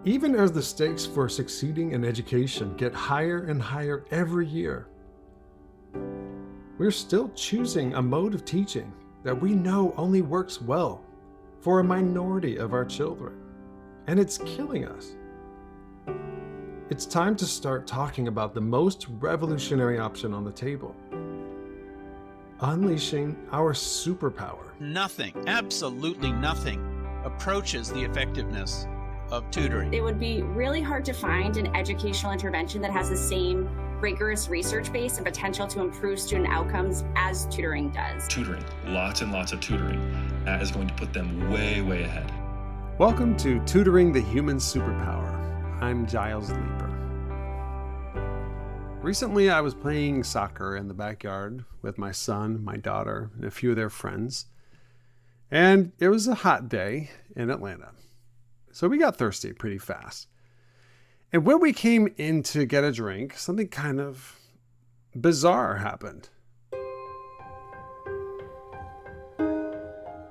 Even as the stakes for succeeding in education get higher and higher every year, we're still choosing a mode of teaching that we know only works well for a minority of our children, and it's killing us. It's time to start talking about the most revolutionary option on the table: unleashing our superpower. Nothing, absolutely nothing, approaches the effectiveness of tutoring. It would be really hard to find an educational intervention that has the same rigorous research base and potential to improve student outcomes as tutoring does. Tutoring, lots and lots of tutoring, that is going to put them way, way ahead. Welcome to Tutoring the Human Superpower. I'm Giles Leeper. Recently, I was playing soccer in the backyard with my son, my daughter, and a few of their friends. And it was a hot day in Atlanta. So we got thirsty pretty fast. And when we came in to get a drink, something kind of bizarre happened.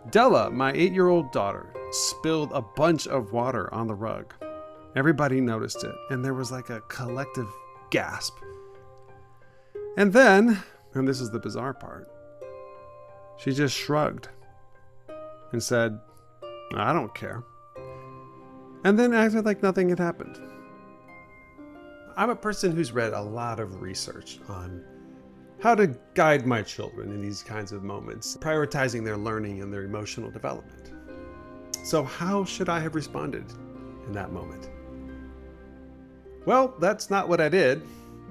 Della, my 8-year-old daughter, spilled a bunch of water on the rug. Everybody noticed it, and there was like a collective gasp. And then, and this is the bizarre part, she just shrugged and said, "I don't care," and then acted like nothing had happened. I'm a person who's read a lot of research on how to guide my children in these kinds of moments, prioritizing their learning and their emotional development. So how should I have responded in that moment? Well, that's not what I did.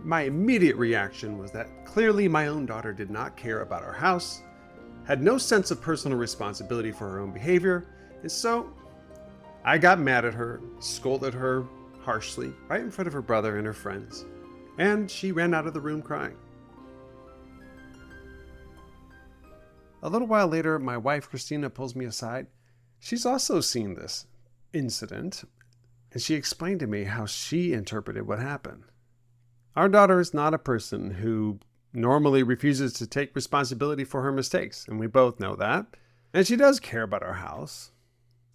My immediate reaction was that clearly my own daughter did not care about our house, had no sense of personal responsibility for her own behavior, and so I got mad at her, scolded her harshly, right in front of her brother and her friends, and she ran out of the room crying. A little while later, my wife Christina pulls me aside. She's also seen this incident, and she explained to me how she interpreted what happened. Our daughter is not a person who normally refuses to take responsibility for her mistakes, and we both know that. And she does care about our house.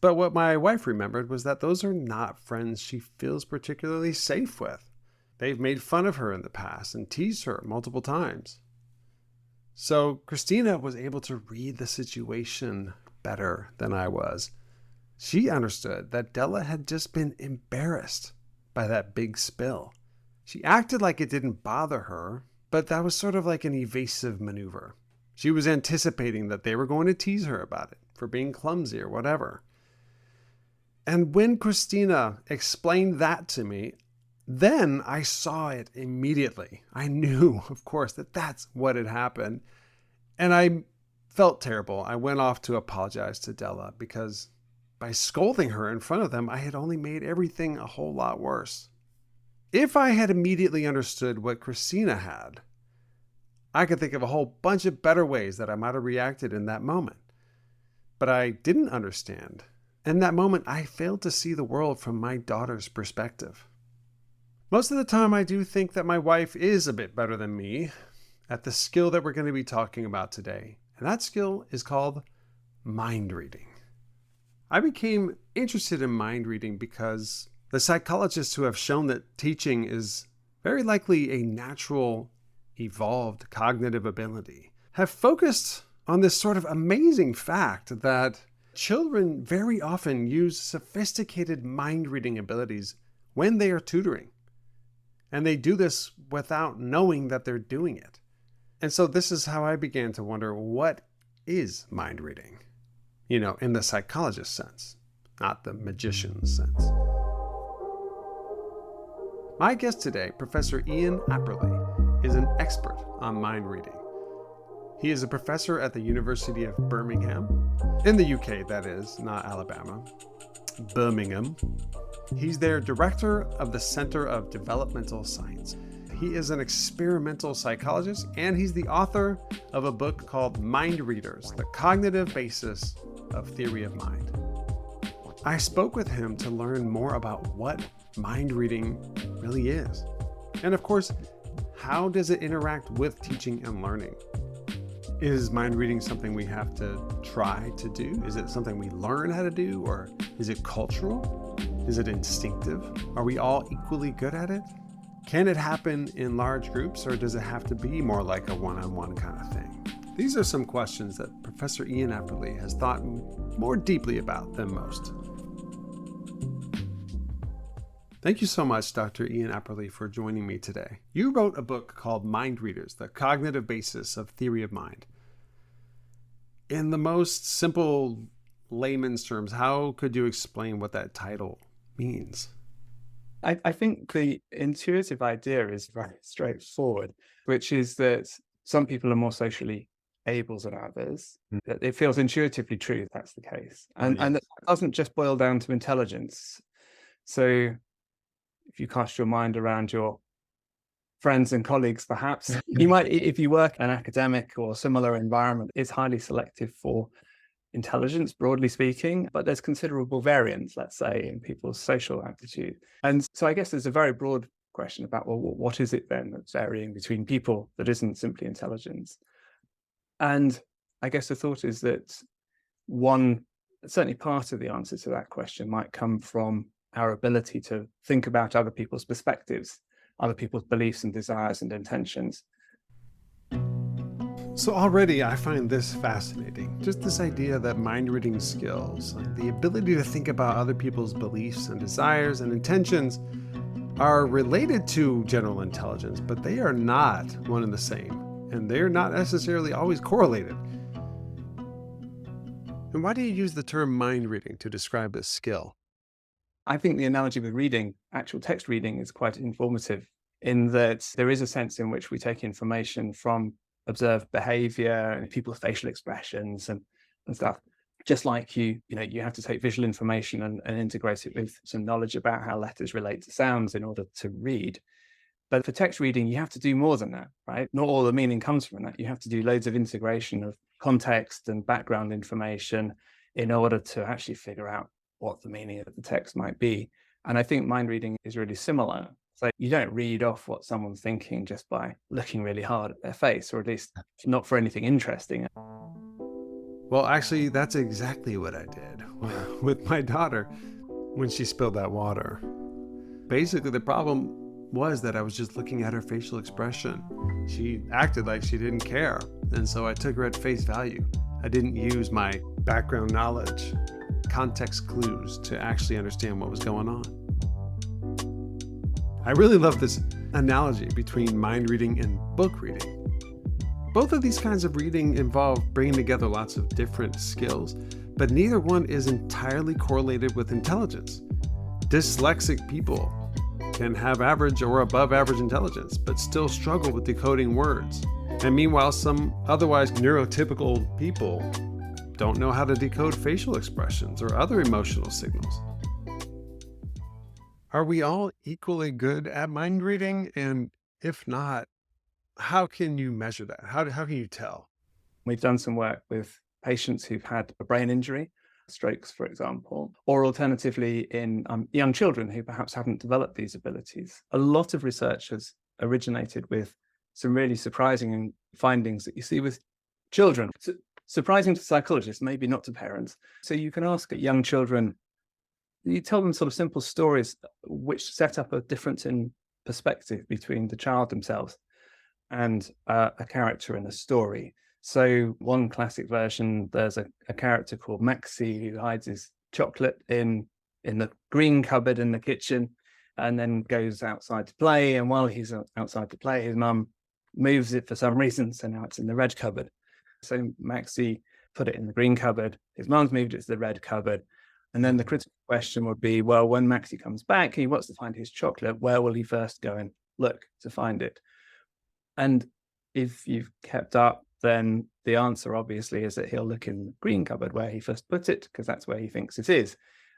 But what my wife remembered was that those are not friends she feels particularly safe with. They've made fun of her in the past and teased her multiple times. So Christina was able to read the situation better than I was. She understood that Della had just been embarrassed by that big spill. She acted like it didn't bother her, but that was sort of like an evasive maneuver. She was anticipating that they were going to tease her about it for being clumsy or whatever. And when Christina explained that to me, then I saw it immediately. I knew, of course, that that's what had happened. And I felt terrible. I went off to apologize to Della because by scolding her in front of them, I had only made everything a whole lot worse. If I had immediately understood what Christina had, I could think of a whole bunch of better ways that I might have reacted in that moment. But I didn't understand. In that moment, I failed to see the world from my daughter's perspective. Most of the time, I do think that my wife is a bit better than me at the skill that we're going to be talking about today. And that skill is called mind reading. I became interested in mind reading because the psychologists who have shown that teaching is very likely a natural, evolved cognitive ability have focused on this sort of amazing fact that children very often use sophisticated mind reading abilities when they are tutoring. And they do this without knowing that they're doing it. And so this is how I began to wonder, what is mind reading? You know, in the psychologist sense, not the magician's sense. My guest today, Professor Ian Apperly, is an expert on mind reading. He is a professor at the University of Birmingham, in the UK that is, not Alabama, Birmingham. He's their director of the Center of Developmental Science. He is an experimental psychologist, and he's the author of a book called Mindreaders, the cognitive basis of theory of mind. I spoke with him to learn more about what mind reading really is. And of course, how does it interact with teaching and learning? Is mind reading something we have to try to do? Is it something we learn how to do, or is it cultural? Is it instinctive? Are we all equally good at it? Can it happen in large groups, or does it have to be more like a one-on-one kind of thing? These are some questions that Professor Ian Apperly has thought more deeply about than most. Thank you so much, Dr. Ian Apperly, for joining me today. You wrote a book called Mindreaders, The Cognitive Basis of Theory of Mind. In the most simple layman's terms, how could you explain what that title means? I think the intuitive idea is very straightforward, which is that some people are more socially able than others. That it feels intuitively true that's the case. And that doesn't just boil down to intelligence. So if you cast your mind around your friends and colleagues, perhaps you might, if you work in an academic or similar environment, it's highly selective for intelligence, broadly speaking, but there's considerable variance, let's say, in people's social aptitude. And so I guess there's a very broad question about, well, what is it then that's varying between people that isn't simply intelligence? And I guess the thought is that certainly part of the answer to that question might come from our ability to think about other people's perspectives, other people's beliefs and desires and intentions. So already I find this fascinating. Just this idea that mind reading skills, like the ability to think about other people's beliefs and desires and intentions, are related to general intelligence, but they are not one and the same, and they're not necessarily always correlated. And why do you use the term mind reading to describe this skill? I think the analogy with reading, actual text reading, is quite informative in that there is a sense in which we take information from observed behavior and people's facial expressions and stuff. Just like you have to take visual information and integrate it with some knowledge about how letters relate to sounds in order to read. But for text reading, you have to do more than that, right? Not all the meaning comes from that. You have to do loads of integration of context and background information in order to actually figure out what the meaning of the text might be. And I think mind reading is really similar. So you don't read off what someone's thinking just by looking really hard at their face, or at least not for anything interesting. Well, actually, that's exactly what I did with my daughter when she spilled that water. Basically, the problem was that I was just looking at her facial expression. She acted like she didn't care, and so I took her at face value. I didn't use my background knowledge, context clues to actually understand what was going on. I really love this analogy between mind reading and book reading. Both of these kinds of reading involve bringing together lots of different skills, but neither one is entirely correlated with intelligence. Dyslexic people can have average or above average intelligence, but still struggle with decoding words. And meanwhile, some otherwise neurotypical people don't know how to decode facial expressions or other emotional signals. Are we all equally good at mind reading? And if not, how can you measure that? How can you tell? We've done some work with patients who've had a brain injury, strokes, for example, or alternatively in young children who perhaps haven't developed these abilities. A lot of research has originated with some really surprising findings that you see with children. Surprising to psychologists, maybe not to parents. So you can ask young children, you tell them sort of simple stories which set up a difference in perspective between the child themselves and a character in a story. So one classic version, there's a character called Maxie who hides his chocolate in the green cupboard in the kitchen and then goes outside to play. And while he's outside to play, his mum moves it for some reason, so now it's in the red cupboard. So Maxie put it in the green cupboard. His mum's moved it to the red cupboard. And then the critical question would be, well, when Maxie comes back, he wants to find his chocolate. Where will he first go and look to find it? And if you've kept up, then the answer obviously is that he'll look in the green cupboard where he first put it, because that's where he thinks it is.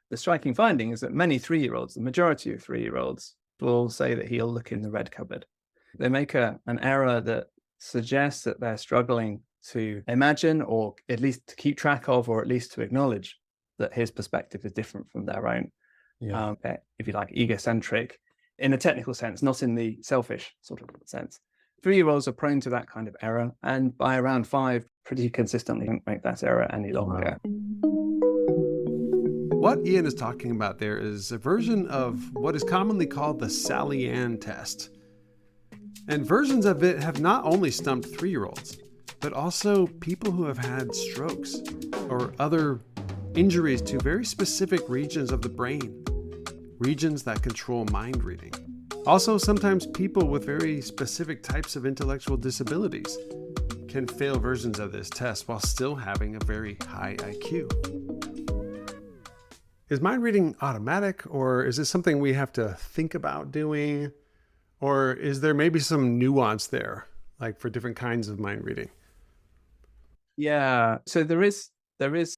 The striking finding is that many 3-year-olds, the majority of 3-year-olds, will say that he'll look in the red cupboard. They make an error that suggests that they're struggling to imagine, or at least to keep track of, or at least to acknowledge that his perspective is different from their own. If you like, egocentric in a technical sense, not in the selfish sort of sense. 3-year-olds are prone to that kind of error, and by around 5, pretty consistently don't make that error any longer. what Ian is talking about there is a version of what is commonly called the Sally Ann test. And versions of it have not only stumped 3-year-olds, but also people who have had strokes or other injuries to very specific regions of the brain, regions that control mind reading. Also, sometimes people with very specific types of intellectual disabilities can fail versions of this test while still having a very high IQ. Is mind reading automatic, or is this something we have to think about doing? Or is there maybe some nuance there, like for different kinds of mind reading? Yeah, so there is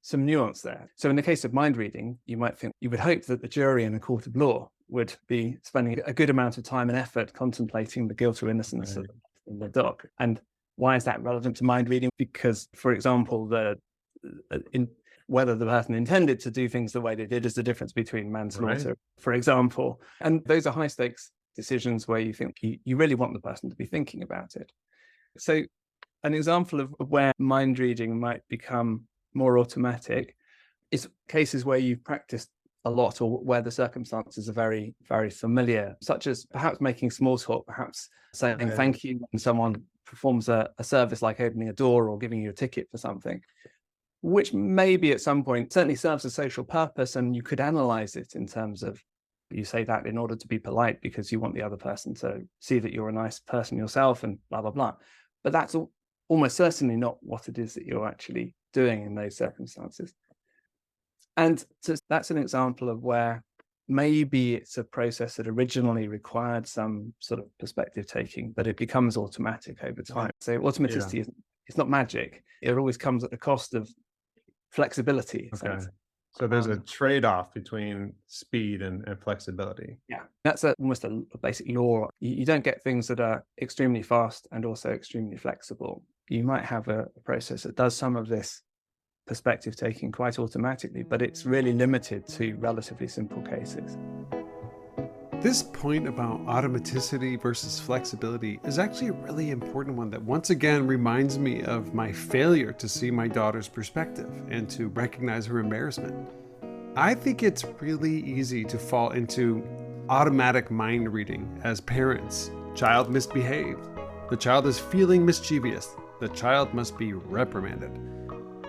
some nuance there. So in the case of mind reading, you would hope that the jury in a court of law would be spending a good amount of time and effort contemplating the guilt or innocence of the dog. And why is that relevant to mind reading? Because, for example, whether the person intended to do things the way they did is the difference between manslaughter, for example. And those are high stakes decisions where you think you really want the person to be thinking about it. So an example of where mind reading might become more automatic is cases where you've practiced a lot or where the circumstances are very, very familiar, such as perhaps making small talk, perhaps saying thank you when someone performs a service like opening a door or giving you a ticket for something, which maybe at some point certainly serves a social purpose, and you could analyze it in terms of you say that in order to be polite because you want the other person to see that you're a nice person yourself and blah, blah, blah. But that's almost certainly not what it is that you're actually doing in those circumstances. And so that's an example of where maybe it's a process that originally required some sort of perspective taking, but it becomes automatic over time. So automaticity is not magic. It always comes at the cost of flexibility. Okay. So there's a trade-off between speed and flexibility. Yeah, that's almost a basic law. You don't get things that are extremely fast and also extremely flexible. You might have a process that does some of this perspective taking quite automatically, but it's really limited to relatively simple cases. This point about automaticity versus flexibility is actually a really important one that once again reminds me of my failure to see my daughter's perspective and to recognize her embarrassment. I think it's really easy to fall into automatic mind reading as parents. Child misbehaved. The child is feeling mischievous. The child must be reprimanded.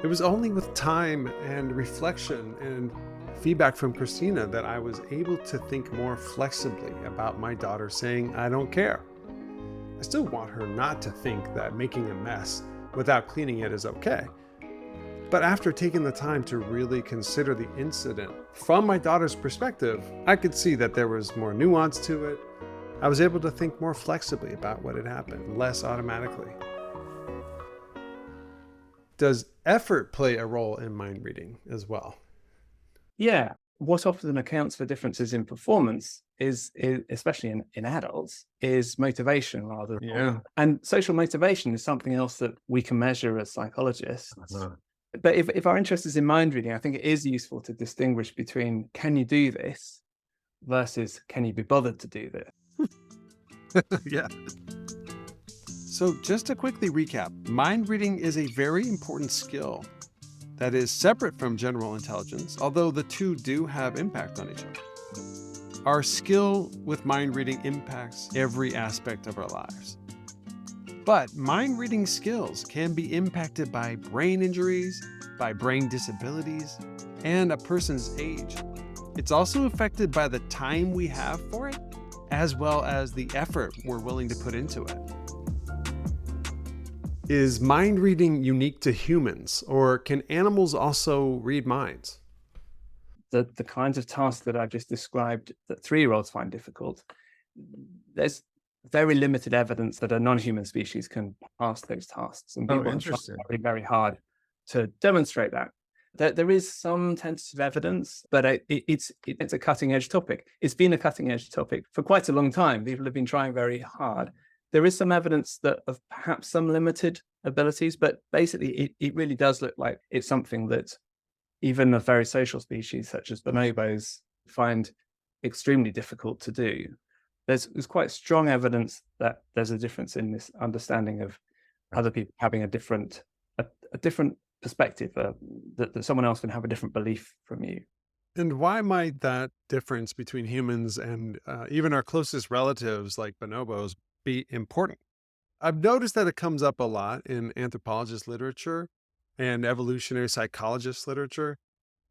It was only with time and reflection and feedback from Christina that I was able to think more flexibly about my daughter saying, I don't care. I still want her not to think that making a mess without cleaning it is okay. But after taking the time to really consider the incident from my daughter's perspective, I could see that there was more nuance to it. I was able to think more flexibly about what had happened, less automatically. Does effort play a role in mind reading as well? Yeah. What often accounts for differences in performance is especially in adults, is motivation rather. Yeah. And social motivation is something else that we can measure as psychologists. But if our interest is in mind reading, I think it is useful to distinguish between can you do this versus can you be bothered to do this? Yeah. So just to quickly recap, mind reading is a very important skill that is separate from general intelligence, although the two do have impact on each other. Our skill with mind reading impacts every aspect of our lives. But mind reading skills can be impacted by brain injuries, by brain disabilities, and a person's age. It's also affected by the time we have for it, as well as the effort we're willing to put into it. Is mind reading unique to humans, or can animals also read minds? The kinds of tasks that I've just described that 3-year-olds find difficult, there's very limited evidence that a non-human species can pass those tasks. And people have tried very, very hard to demonstrate that. There is some tentative evidence, but it's a cutting-edge topic. It's been a cutting-edge topic for quite a long time. People have been trying very hard. There is some evidence that of perhaps some limited abilities, but basically it really does look like it's something that even a very social species such as bonobos find extremely difficult to do. There's quite strong evidence that there's a difference in this understanding of other people having a different perspective, that someone else can have a different belief from you. And why might that difference between humans and even our closest relatives, like bonobos, be important? I've noticed that it comes up a lot in anthropologist literature and evolutionary psychologist literature.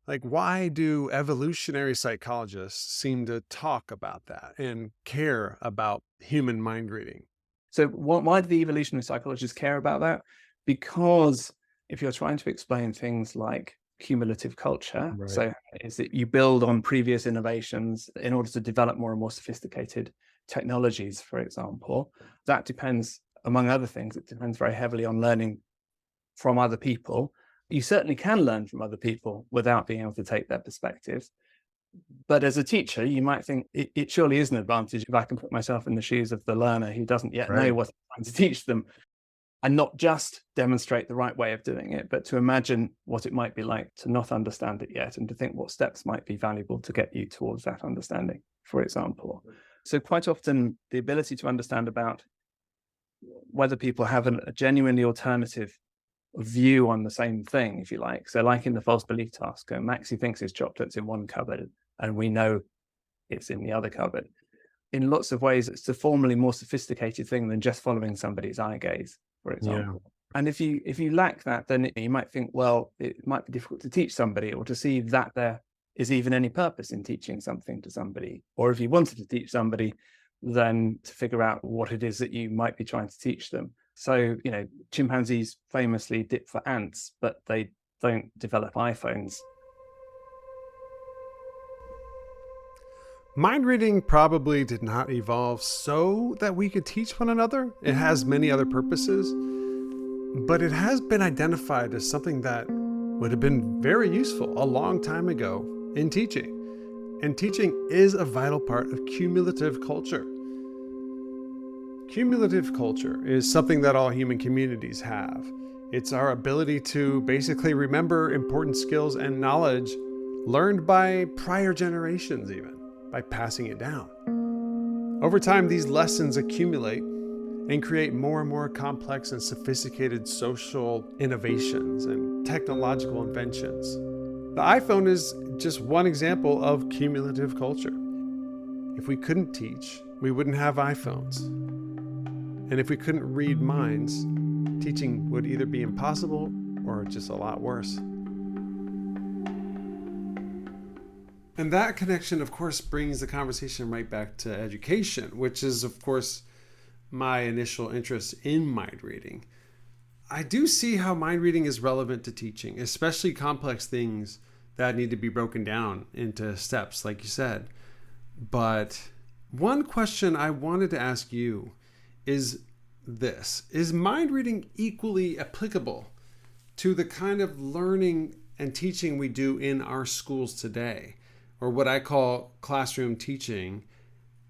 Like, why do evolutionary psychologists seem to talk about that and care about human mind reading? So why do the evolutionary psychologists care about that? Because if you're trying to explain things like cumulative culture, Right. so is that you build on previous innovations in order to develop more and more sophisticated technologies, for example, that depends, among other things, it depends very heavily on learning from other people. You certainly can learn from other people without being able to take their perspectives. But as a teacher, you might think it surely is an advantage if I can put myself in the shoes of the learner who doesn't yet know Right. what I'm trying to teach them, and not just demonstrate the right way of doing it, but to imagine what it might be like to not understand it yet, and to think what steps might be valuable to get you towards that understanding, for example. So quite often, the ability to understand about whether people have a genuinely alternative view on the same thing, if you like. So like in the false belief task, Maxie thinks his chocolate's in one cupboard and we know it's in the other cupboard. In lots of ways, it's a formally more sophisticated thing than just following somebody's eye gaze, for example. Yeah. And if you lack that, then you might think, well, it might be difficult to teach somebody, or to see that there is even any purpose in teaching something to somebody. Or if you wanted to teach somebody, then to figure out what it is that you might be trying to teach them. So, chimpanzees famously dip for ants, but they don't develop iPhones. Mind reading probably did not evolve so that we could teach one another. It has many other purposes, but it has been identified as something that would have been very useful a long time ago in teaching. And teaching is a vital part of cumulative culture. Cumulative culture is something that all human communities have. It's our ability to basically remember important skills and knowledge learned by prior generations, even by passing it down. Over time, these lessons accumulate and create more and more complex and sophisticated social innovations and technological inventions. The iPhone is just one example of cumulative culture. If we couldn't teach, we wouldn't have iPhones. And if we couldn't read minds, teaching would either be impossible or just a lot worse. And that connection, of course, brings the conversation right back to education, which is, of course, my initial interest in mind reading. I do see how mind reading is relevant to teaching, especially complex things that need to be broken down into steps, like you said. But one question I wanted to ask you is this: is mind reading equally applicable to the kind of learning and teaching we do in our schools today, or what I call classroom teaching,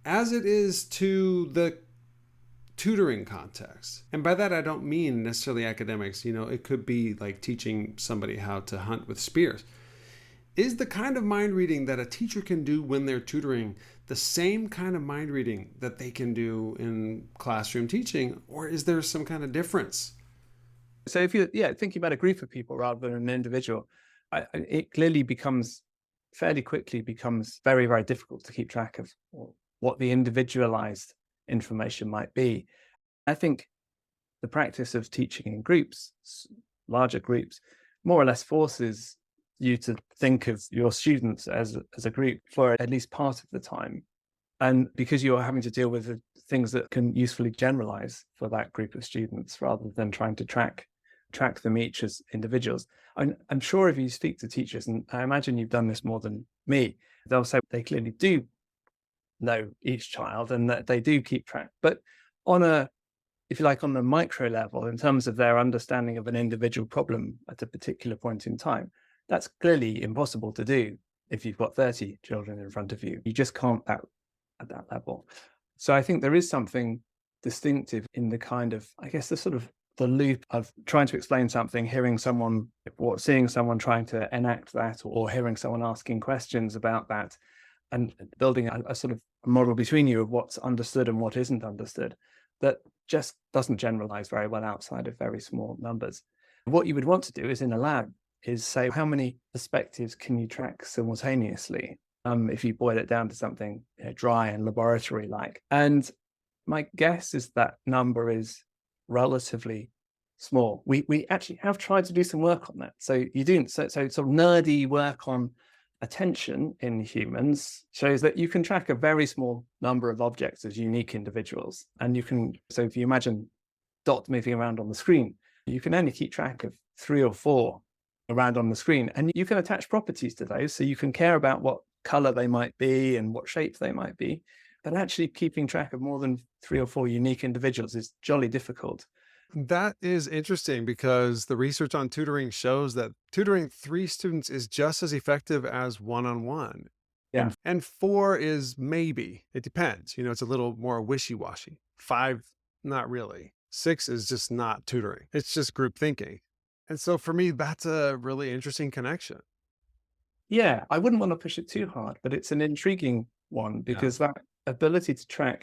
as it is to the tutoring context? And by that, I don't mean necessarily academics. It could be like teaching somebody how to hunt with spears. Is the kind of mind reading that a teacher can do when they're tutoring the same kind of mind reading that they can do in classroom teaching, or is there some kind of difference? So if you're thinking about a group of people rather than an individual, it clearly fairly quickly becomes very, very difficult to keep track of what the individualized information might be. I think the practice of teaching in groups, larger groups, more or less forces you to think of your students as a group for at least part of the time. And because you're having to deal with the things that can usefully generalize for that group of students, rather than trying to track them each as individuals. I'm sure if you speak to teachers, and I imagine you've done this more than me, they'll say they clearly do know each child and that they do keep track. But on a micro level, in terms of their understanding of an individual problem at a particular point in time, that's clearly impossible to do if you've got 30 children in front of you. You just can't at that level. So I think there is something distinctive in the kind of, I guess, the loop of trying to explain something, hearing someone, or seeing someone trying to enact that, or hearing someone asking questions about that, and building a sort of model between you of what's understood and what isn't understood, that just doesn't generalize very well outside of very small numbers. What you would want to do is, in a lab, is say, how many perspectives can you track simultaneously? If you boil it down to something dry and laboratory-like. And my guess is that number is relatively small. We actually have tried to do some work on that. So sort of nerdy work on attention in humans shows that you can track a very small number of objects as unique individuals. And so if you imagine dots moving around on the screen, you can only keep track of 3 or 4 around on the screen. And you can attach properties to those. So you can care about what color they might be and what shape they might be. But actually keeping track of more than 3 or 4 unique individuals is jolly difficult. That is interesting because the research on tutoring shows that tutoring 3 students is just as effective as one-on-one. Yeah. And 4 is maybe. It depends. It's a little more wishy-washy. 5, not really. 6 is just not tutoring. It's just group thinking. And so for me, that's a really interesting connection. Yeah, I wouldn't want to push it too hard, but it's an intriguing one because that ability to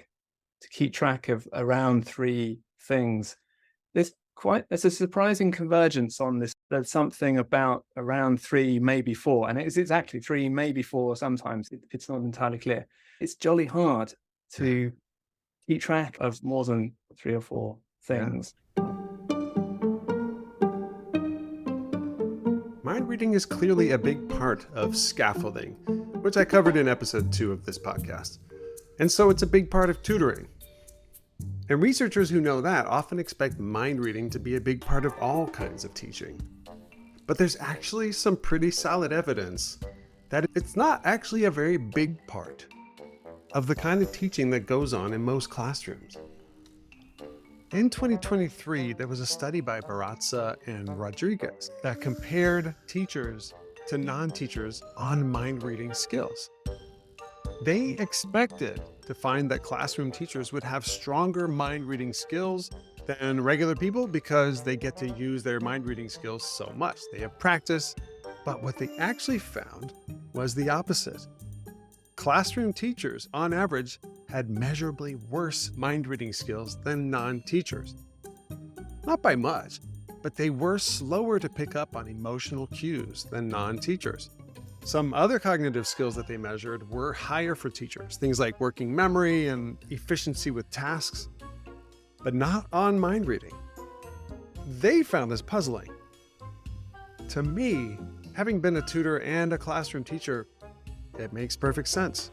keep track of around 3 things, there's a surprising convergence on this. There's something about around 3, maybe 4, and it's actually 3, maybe 4. Sometimes it's not entirely clear. It's jolly hard to keep track of more than 3 or 4 things. Mind reading is clearly a big part of scaffolding, which I covered in episode 2 of this podcast. And so it's a big part of tutoring. And researchers who know that often expect mind reading to be a big part of all kinds of teaching. But there's actually some pretty solid evidence that it's not actually a very big part of the kind of teaching that goes on in most classrooms. In 2023, there was a study by Barazza and Rodriguez that compared teachers to non-teachers on mind reading skills. They expected to find that classroom teachers would have stronger mind reading skills than regular people because they get to use their mind reading skills so much. They have practice, but what they actually found was the opposite. Classroom teachers, on average, had measurably worse mind reading skills than non-teachers. Not by much, but they were slower to pick up on emotional cues than non-teachers. Some other cognitive skills that they measured were higher for teachers, things like working memory and efficiency with tasks, but not on mind reading. They found this puzzling. To me, having been a tutor and a classroom teacher, it makes perfect sense.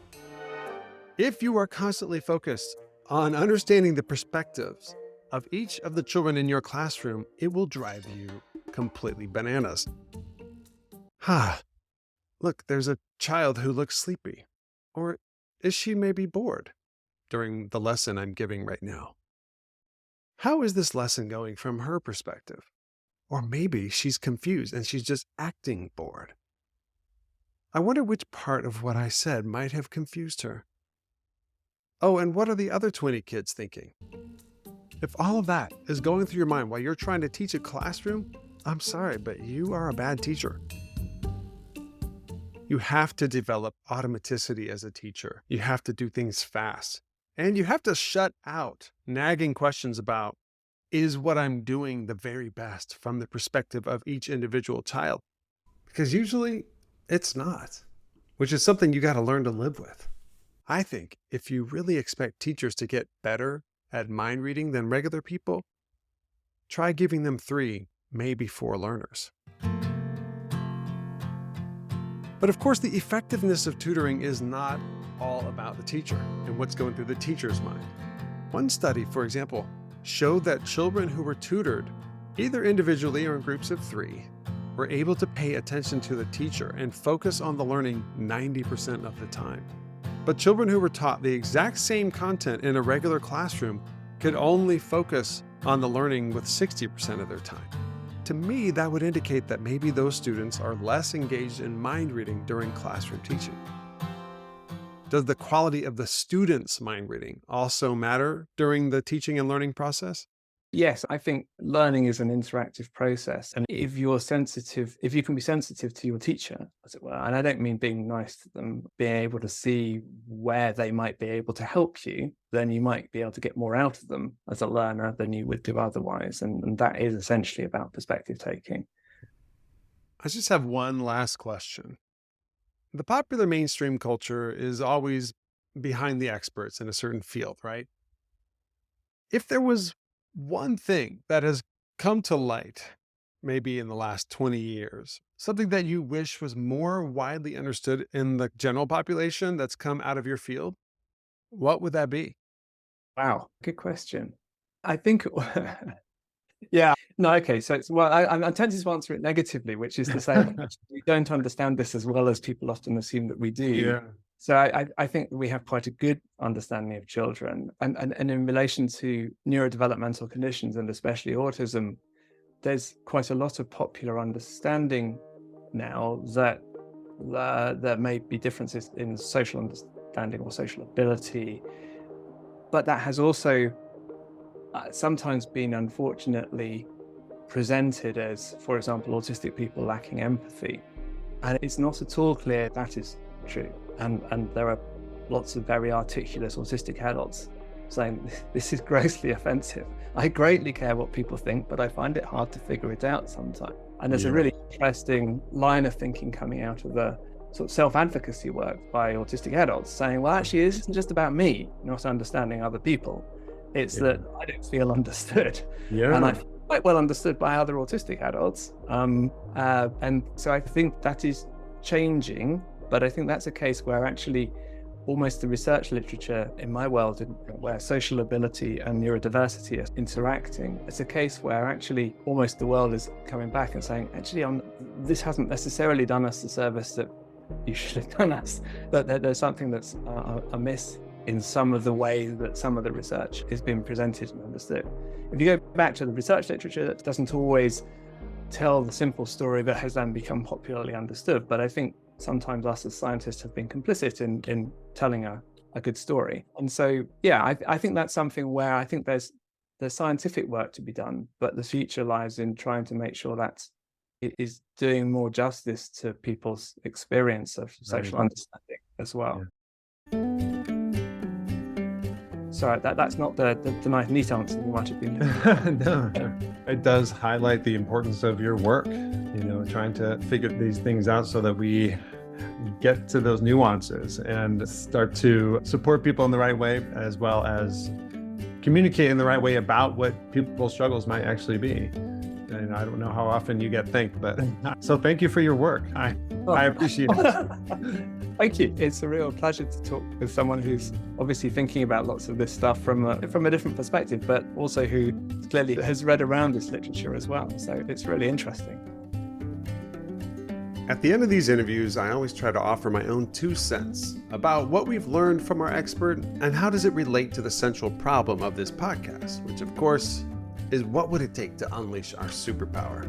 If you are constantly focused on understanding the perspectives of each of the children in your classroom, it will drive you completely bananas. Look, there's a child who looks sleepy. Or is she maybe bored during the lesson I'm giving right now? How is this lesson going from her perspective? Or maybe she's confused and she's just acting bored. I wonder which part of what I said might have confused her. Oh, and what are the other 20 kids thinking? If all of that is going through your mind while you're trying to teach a classroom, I'm sorry, but you are a bad teacher. You have to develop automaticity as a teacher. You have to do things fast. And you have to shut out nagging questions about, is what I'm doing the very best from the perspective of each individual child? Because usually it's not, which is something you got to learn to live with. I think if you really expect teachers to get better at mind reading than regular people, try giving them 3, maybe 4 learners. But of course, the effectiveness of tutoring is not all about the teacher and what's going through the teacher's mind. One study, for example, showed that children who were tutored, either individually or in groups of 3, were able to pay attention to the teacher and focus on the learning 90% of the time. But children who were taught the exact same content in a regular classroom could only focus on the learning with 60% of their time. To me, that would indicate that maybe those students are less engaged in mind reading during classroom teaching. Does the quality of the student's mind reading also matter during the teaching and learning process? Yes, I think learning is an interactive process. And if you can be sensitive to your teacher, as it were, and I don't mean being nice to them, being able to see where they might be able to help you, then you might be able to get more out of them as a learner than you would do otherwise. And that is essentially about perspective taking. I just have one last question. The popular mainstream culture is always behind the experts in a certain field, right? If there was one thing that has come to light, maybe in the last 20 years, something that you wish was more widely understood in the general population that's come out of your field, what would that be? Wow, good question. I think, yeah, no, okay. So, I'm tempted to answer it negatively, which is to say we don't understand this as well as people often assume that we do. Yeah. So I think we have quite a good understanding of children, and in relation to neurodevelopmental conditions and especially autism, there's quite a lot of popular understanding now that there may be differences in social understanding or social ability, but that has also sometimes been unfortunately presented as, for example, autistic people lacking empathy. And it's not at all clear that is true. And there are lots of very articulate autistic adults saying, this is grossly offensive. I greatly care what people think, but I find it hard to figure it out sometimes. And there's a really interesting line of thinking coming out of the sort of self-advocacy work by autistic adults saying, well, actually, this isn't just about me not understanding other people. It's that I don't feel understood. Yeah. And I feel quite well understood by other autistic adults. And so I think that is changing, but I think that's a case where actually almost the research literature in my world, where social ability and neurodiversity are interacting, it's a case where actually almost the world is coming back and saying, actually, this hasn't necessarily done us the service that you should have done us, but there's something that's amiss in some of the way that some of the research is being presented and understood. If you go back to the research literature, that doesn't always tell the simple story that has then become popularly understood. But I think sometimes us as scientists have been complicit in telling a good story. And so, yeah, I think that's something where I think there's scientific work to be done, but the future lies in trying to make sure that it is doing more justice to people's experience of social understanding as well. Yeah. Sorry, that's not the nice neat answer you might have been. No, it does highlight the importance of your work, trying to figure these things out so that we get to those nuances and start to support people in the right way, as well as communicate in the right way about what people's struggles might actually be. And I don't know how often you get thanked, but so thank you for your work. I appreciate it. Thank you. It's a real pleasure to talk with someone who's obviously thinking about lots of this stuff from a different perspective, but also who clearly has read around this literature as well. So it's really interesting. At the end of these interviews, I always try to offer my own 2 cents about what we've learned from our expert and how does it relate to the central problem of this podcast, which of course is what would it take to unleash our superpower?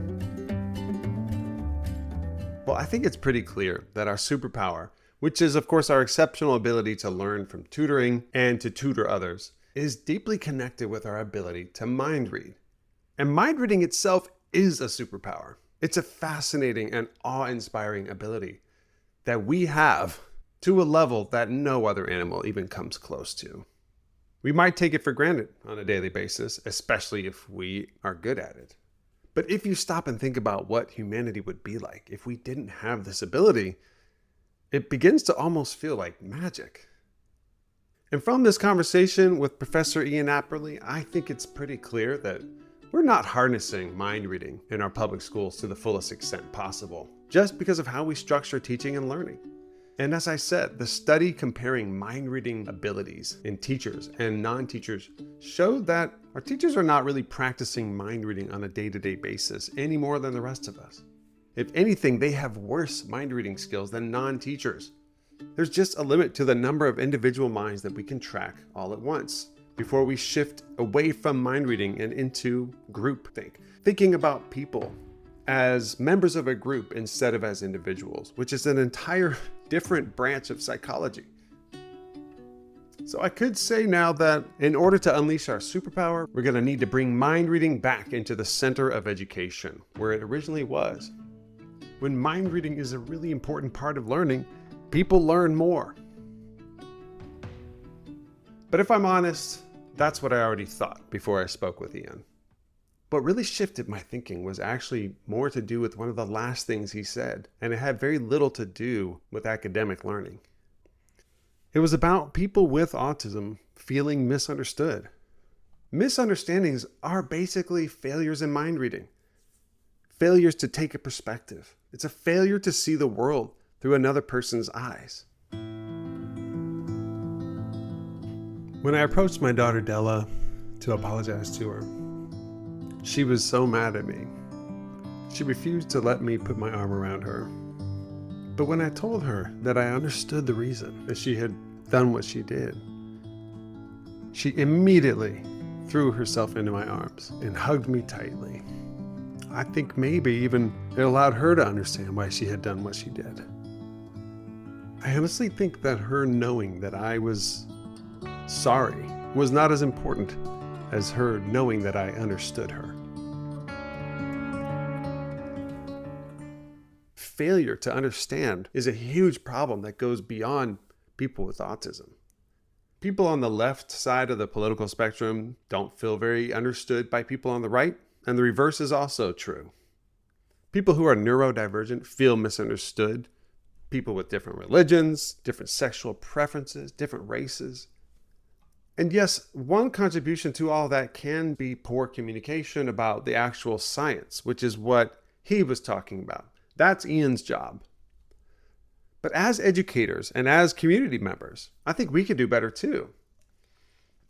Well, I think it's pretty clear that our superpower, which is of course our exceptional ability to learn from tutoring and to tutor others, is deeply connected with our ability to mind read. And mind reading itself is a superpower. It's a fascinating and awe-inspiring ability that we have to a level that no other animal even comes close to. We might take it for granted on a daily basis, especially if we are good at it. But if you stop and think about what humanity would be like if we didn't have this ability, it begins to almost feel like magic. And from this conversation with Professor Ian Apperly, I think it's pretty clear that we're not harnessing mind reading in our public schools to the fullest extent possible, just because of how we structure teaching and learning. And as I said, the study comparing mind reading abilities in teachers and non-teachers showed that our teachers are not really practicing mind reading on a day-to-day basis any more than the rest of us. If anything, they have worse mind reading skills than non-teachers. There's just a limit to the number of individual minds that we can track all at once before we shift away from mind reading and into groupthink, thinking about people as members of a group instead of as individuals, which is an entire different branch of psychology. So I could say now that in order to unleash our superpower, we're going to need to bring mind reading back into the center of education, where it originally was. When mind reading is a really important part of learning, people learn more. But if I'm honest, that's what I already thought before I spoke with Ian. What really shifted my thinking was actually more to do with one of the last things he said, and it had very little to do with academic learning. It was about people with autism feeling misunderstood. Misunderstandings are basically failures in mind reading. Failures to take a perspective. It's a failure to see the world through another person's eyes. When I approached my daughter Della to apologize to her, she was so mad at me. She refused to let me put my arm around her. But when I told her that I understood the reason that she had done what she did, she immediately threw herself into my arms and hugged me tightly. I think maybe even it allowed her to understand why she had done what she did. I honestly think that her knowing that I was sorry was not as important as her knowing that I understood her. Failure to understand is a huge problem that goes beyond people with autism. People on the left side of the political spectrum don't feel very understood by people on the right, and the reverse is also true. People who are neurodivergent feel misunderstood. People with different religions, different sexual preferences, different races. And yes, one contribution to all that can be poor communication about the actual science, which is what he was talking about. That's Ian's job. But as educators and as community members, I think we could do better too.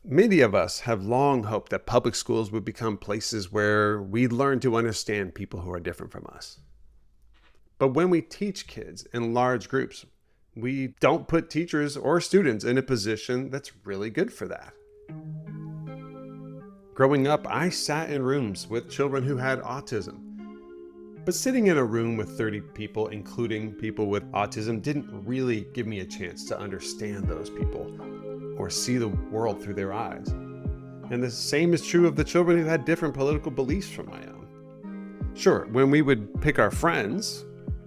Many of us have long hoped that public schools would become places where we learn to understand people who are different from us. But when we teach kids in large groups, we don't put teachers or students in a position that's really good for that. Growing up, I sat in rooms with children who had autism. But sitting in a room with 30 people, including people with autism, didn't really give me a chance to understand those people or see the world through their eyes. And the same is true of the children who had different political beliefs from my own. Sure, when we would pick our friends,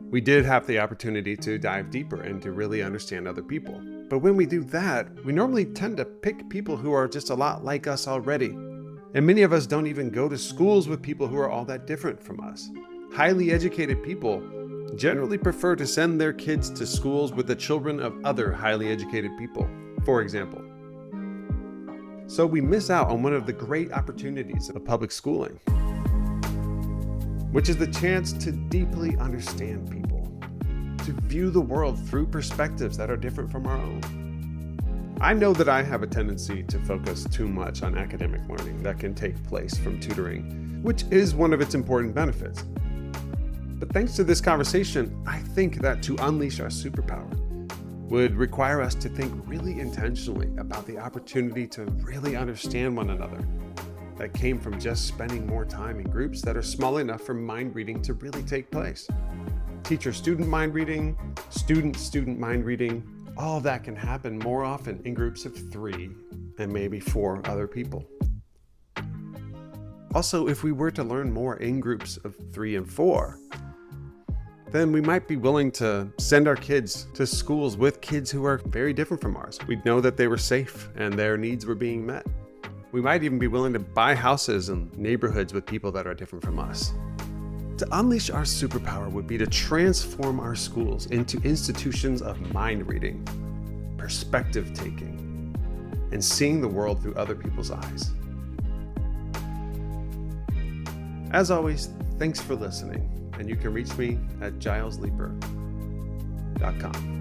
we did have the opportunity to dive deeper and to really understand other people. But when we do that, we normally tend to pick people who are just a lot like us already. And many of us don't even go to schools with people who are all that different from us. Highly educated people generally prefer to send their kids to schools with the children of other highly educated people, for example. So we miss out on one of the great opportunities of public schooling, which is the chance to deeply understand people, to view the world through perspectives that are different from our own. I know that I have a tendency to focus too much on academic learning that can take place from tutoring, which is one of its important benefits. But thanks to this conversation, I think that to unleash our superpower would require us to think really intentionally about the opportunity to really understand one another that came from just spending more time in groups that are small enough for mind reading to really take place. Teacher-student mind reading, student-student mind reading, all of that can happen more often in groups of 3 and maybe 4 other people. Also, if we were to learn more in groups of 3 and 4, then we might be willing to send our kids to schools with kids who are very different from ours. We'd know that they were safe and their needs were being met. We might even be willing to buy houses and neighborhoods with people that are different from us. To unleash our superpower would be to transform our schools into institutions of mind reading, perspective taking, and seeing the world through other people's eyes. As always, thanks for listening, and you can reach me at gilesleeper.com.